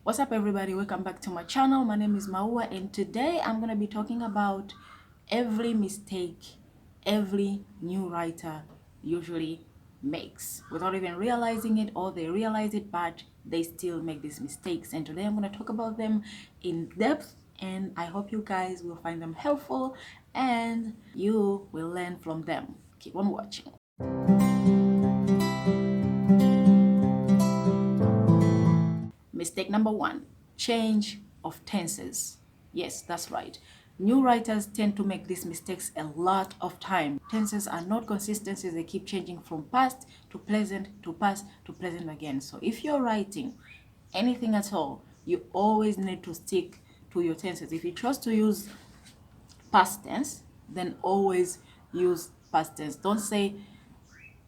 What's up everybody, welcome back to my channel. My name is Maua and today I'm going to be talking about every mistake every new writer usually makes without even realizing it, or they realize it but they still make these mistakes. And today I'm going to talk about them in depth, and I hope you guys will find them helpful and you will learn from them. Keep on watching. Mistake number one, change of tenses. Yes, that's right. New writers tend to make these mistakes a lot of time. Tenses are not consistencies, they keep changing from past to present to past to present again. So if you're writing anything at all, you always need to stick to your tenses. If you choose to use past tense, then always use past tense. Don't say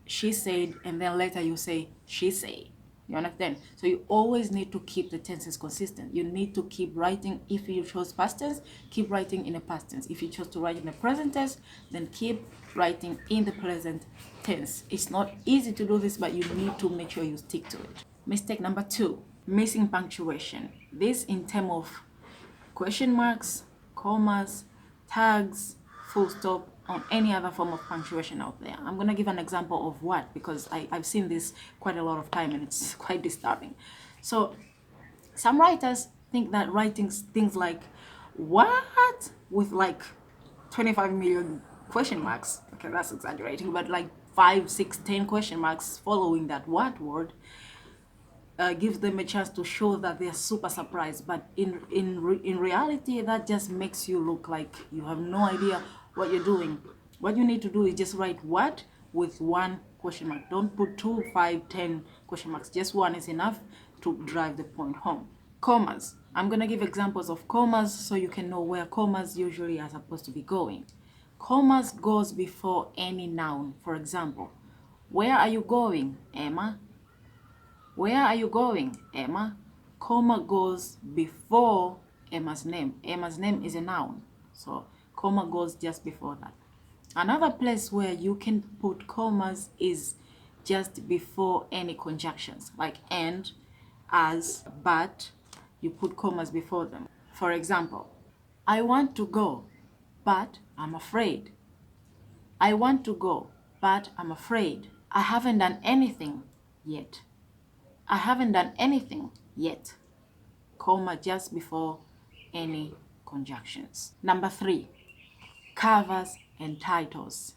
she said and then later you say she say. You understand? So you always need to keep the tenses consistent. You need to keep writing. If you chose past tense, keep writing in a past tense. If you chose to write in the present tense, then keep writing in the present tense. It's not easy to do this, but you need to make sure you stick to it. Mistake number two, missing punctuation. This in terms of question marks, commas, tags, full stop, on any other form of punctuation out there. I'm going to give an example of what, because I've seen this quite a lot of time and it's quite disturbing. So some writers think that writing things like what with like 25 million question marks, okay, that's exaggerating, but like 5, 6, 10 question marks following that what word gives them a chance to show that they're super surprised. But in reality, that just makes you look like you have no idea what you're doing. What you need to do is just write what with one question mark. Don't put 2, 5, 10 question marks. Just one is enough to drive the point home. Commas. I'm going to give examples of commas so you can know where commas usually are supposed to be going. Commas goes before any noun. For example, where are you going, Emma? Where are you going, Emma? Comma goes before Emma's name. Emma's name is a noun, so comma goes just before that. Another place where you can put commas is just before any conjunctions, like and, as, but. You put commas before them. For example, I want to go, but I'm afraid. I want to go, but I'm afraid. I haven't done anything yet. I haven't done anything yet, comma just before any conjunctions. Number 3, covers and titles.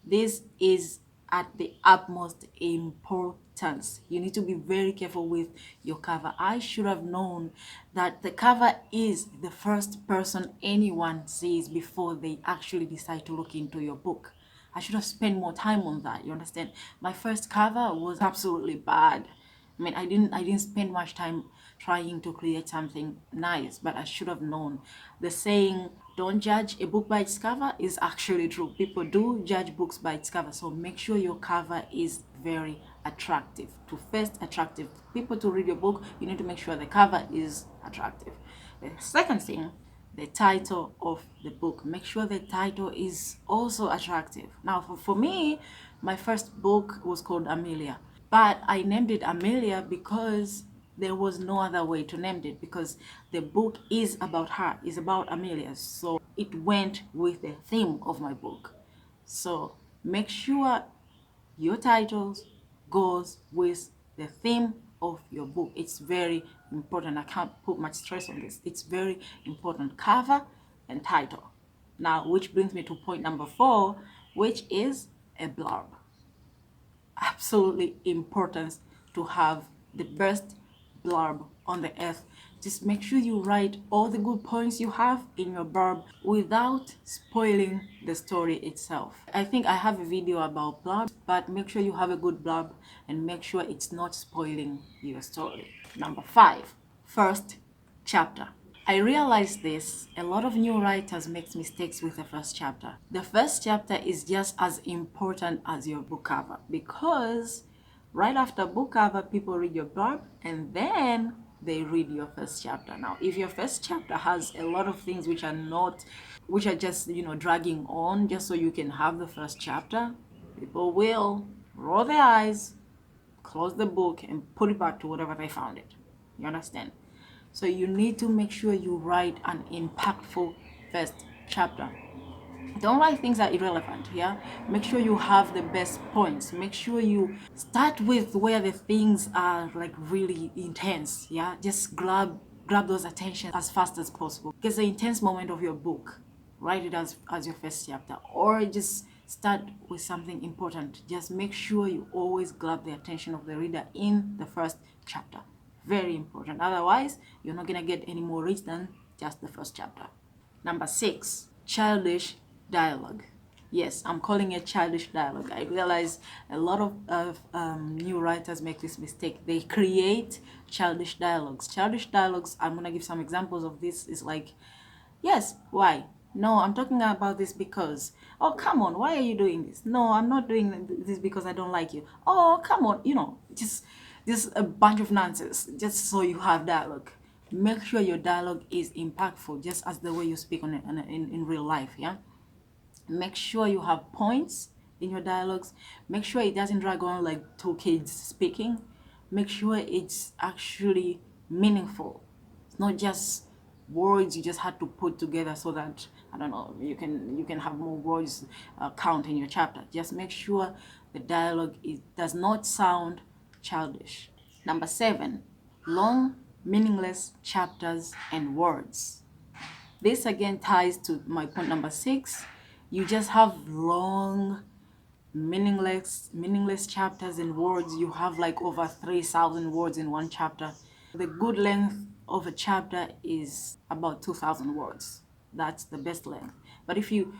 This is at the utmost importance. You need to be very careful with your cover. I should have known that the cover is the first person anyone sees before they actually decide to look into your book. I should have spent more time on that. You understand? My first cover was absolutely bad. I mean, I didn't spend much time trying to create something nice, but I should have known. The saying, don't judge a book by its cover, is actually true. People do judge books by its cover, so make sure your cover is very attractive. To first attractive people to read your book, you need to make sure the cover is attractive. The second thing, the title of the book. Make sure the title is also attractive. Now, for me, my first book was called Amelia. But I named it Amelia because there was no other way to name it, because the book is about her, is about Amelia. So it went with the theme of my book. So make sure your titles goes with the theme of your book. It's very important. I can't put much stress on this. It's very important. Cover and title. Now, which brings me to point number 4, which is a blurb. Absolutely important to have the best blurb on the earth. Just make sure you write all the good points you have in your blurb without spoiling the story itself. I think I have a video about blurb, but make sure you have a good blurb and make sure it's not spoiling your story. Number 5, first chapter. I realized this, a lot of new writers make mistakes with the first chapter. The first chapter is just as important as your book cover, because right after book cover, people read your blurb and then they read your first chapter. Now, if your first chapter has a lot of things which are just, dragging on just so you can have the first chapter, people will roll their eyes, close the book and put it back to whatever they found it. You understand? So you need to make sure you write an impactful first chapter. Don't write things that are irrelevant. Yeah, make sure you have the best points. Make sure you start with where the things are like really intense. Yeah, just grab those attention as fast as possible. Because the intense moment of your book, write it as your first chapter, or just start with something important. Just make sure you always grab the attention of the reader in the first chapter. Very important. Otherwise, you're not gonna get any more reach than just the first chapter. Number 6, childish dialogue. Yes, I'm calling it childish dialogue. I realize a lot of new writers make this mistake. They create childish dialogues. Childish dialogues, I'm going to give some examples of this, is like, yes, why? No, I'm talking about this because. Oh, come on, why are you doing this? No, I'm not doing this because I don't like you. Oh, come on, just a bunch of nonsense, just so you have dialogue. Make sure your dialogue is impactful, just as the way you speak in real life, yeah? Make sure you have points in your dialogues. Make sure it doesn't drag on like two kids speaking. Make sure it's actually meaningful. It's not just words you just had to put together so that, I don't know, you can have more words count in your chapter. Just make sure the dialogue does not sound childish. Number 7, long meaningless chapters and words. This again ties to my point number 6. You just have long, meaningless chapters and words. You have like over 3,000 words in one chapter. The good length of a chapter is about 2,000 words. That's the best length. But if you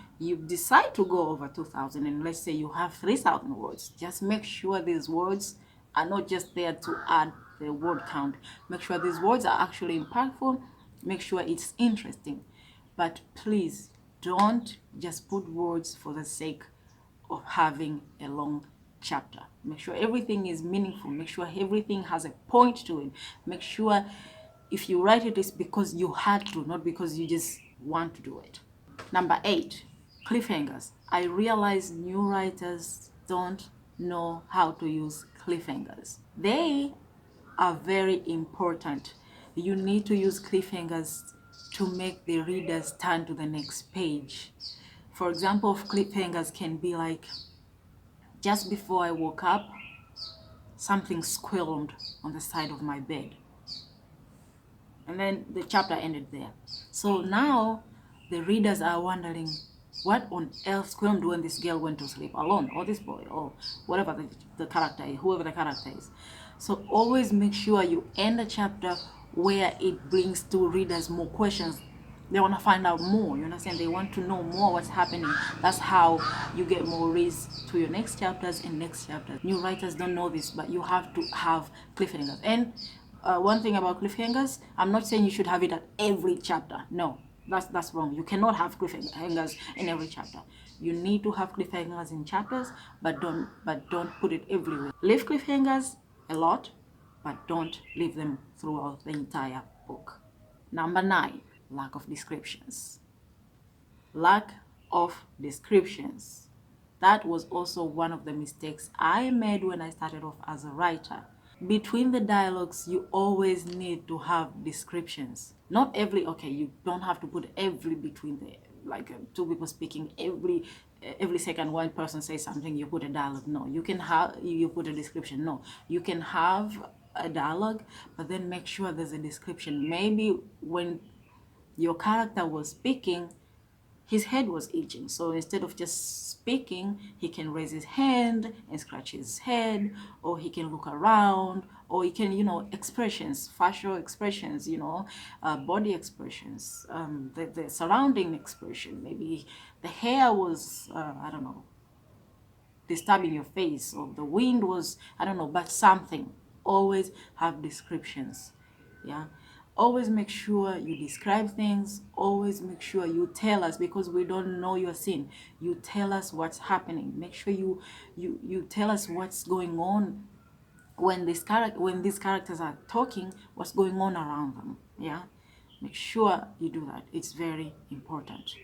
decide to go over 2,000, and let's say you have 3,000 words, just make sure these words are not just there to add the word count. Make sure these words are actually impactful. Make sure it's interesting. But please don't just put words for the sake of having a long chapter. Make sure everything is meaningful. Make sure everything has a point to it. Make sure if you write it, it's because you had to, not because you just want to do it. Number 8, cliffhangers. I realize new writers don't know how to use cliffhangers. They are very important. You need to use cliffhangers to make the readers turn to the next page. For example, cliffhangers can be like, just before I woke up, something squirmed on the side of my bed. And then the chapter ended there. So now the readers are wondering, what on earth squirmed when this girl went to sleep alone, or this boy, or whatever the character is, whoever the character is. So always make sure you end a chapter where it brings to readers more questions. They want to find out more, you understand? They want to know more what's happening. That's how you get more reads to your next chapters and next chapters. New writers don't know this, but you have to have cliffhangers. And one thing about cliffhangers, I'm not saying you should have it at every chapter. No, that's wrong. You cannot have cliffhangers in every chapter. You need to have cliffhangers in chapters, but don't put it everywhere. Leave cliffhangers a lot, but don't leave them throughout the entire book. Number 9, lack of descriptions. Lack of descriptions. That was also one of the mistakes I made when I started off as a writer. Between the dialogues, you always need to have descriptions. Not okay, you don't have to put every between the, like two people speaking, every second one person says something, you put a dialogue. No, you can have, you put a description. No, you can have a dialogue, but then make sure there's a description. Maybe when your character was speaking, his head was itching. So instead of just speaking, he can raise his hand and scratch his head, or he can look around, or he can, expressions, facial expressions, body expressions, the surrounding expression. Maybe the hair was, I don't know, disturbing your face, or the wind was, I don't know, but something. Always have descriptions. Yeah, always make sure you describe things. Always make sure you tell us, because we don't know your scene. You tell us what's happening. Make sure you tell us what's going on when these characters are talking, what's going on around them. Yeah, make sure you do that. It's very important.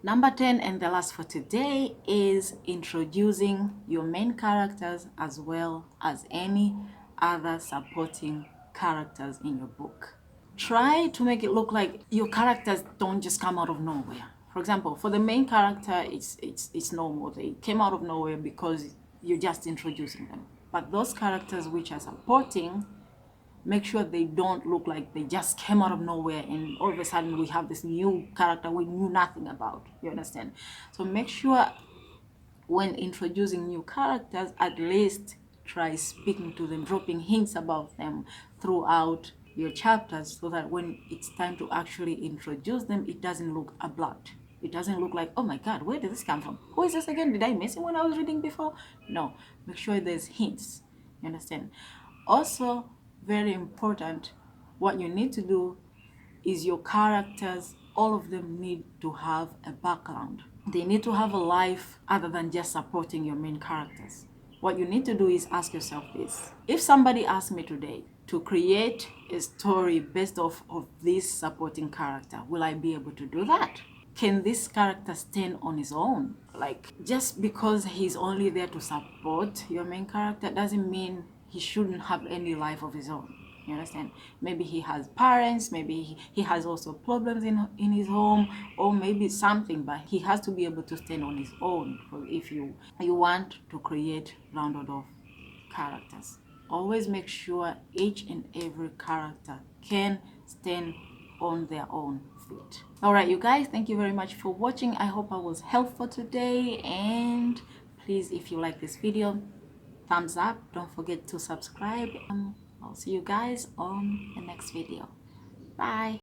Number 10, and the last for today, is introducing your main characters as well as any other supporting characters in your book. try to make it look like your characters don't just come out of nowhere. For example, for the main character, it's normal. They came out of nowhere because you're just introducing them. But those characters which are supporting, make sure they don't look like they just came out of nowhere and all of a sudden we have this new character we knew nothing about. You understand? So make sure when introducing new characters, at least try speaking to them, dropping hints about them throughout your chapters, so that when it's time to actually introduce them, it doesn't look abrupt. It doesn't look like, oh my God, where did this come from? Who is this again? Did I miss him when I was reading before? No, make sure there's hints. You understand? Also, very important, what you need to do is your characters, all of them need to have a background. They need to have a life other than just supporting your main characters. What you need to do is ask yourself this. If somebody asked me today to create a story based off of this supporting character, will I be able to do that? Can this character stand on his own? Like, just because he's only there to support your main character doesn't mean he shouldn't have any life of his own. You understand? Maybe he has parents, maybe he has also problems in his home, or maybe something, but he has to be able to stand on his own. If you want to create rounded off characters, always make sure each and every character can stand on their own feet. All right, you guys, thank you very much for watching. I hope I was helpful today, and please, if you like this video, thumbs up. Don't forget to subscribe. I'll see you guys on the next video. Bye.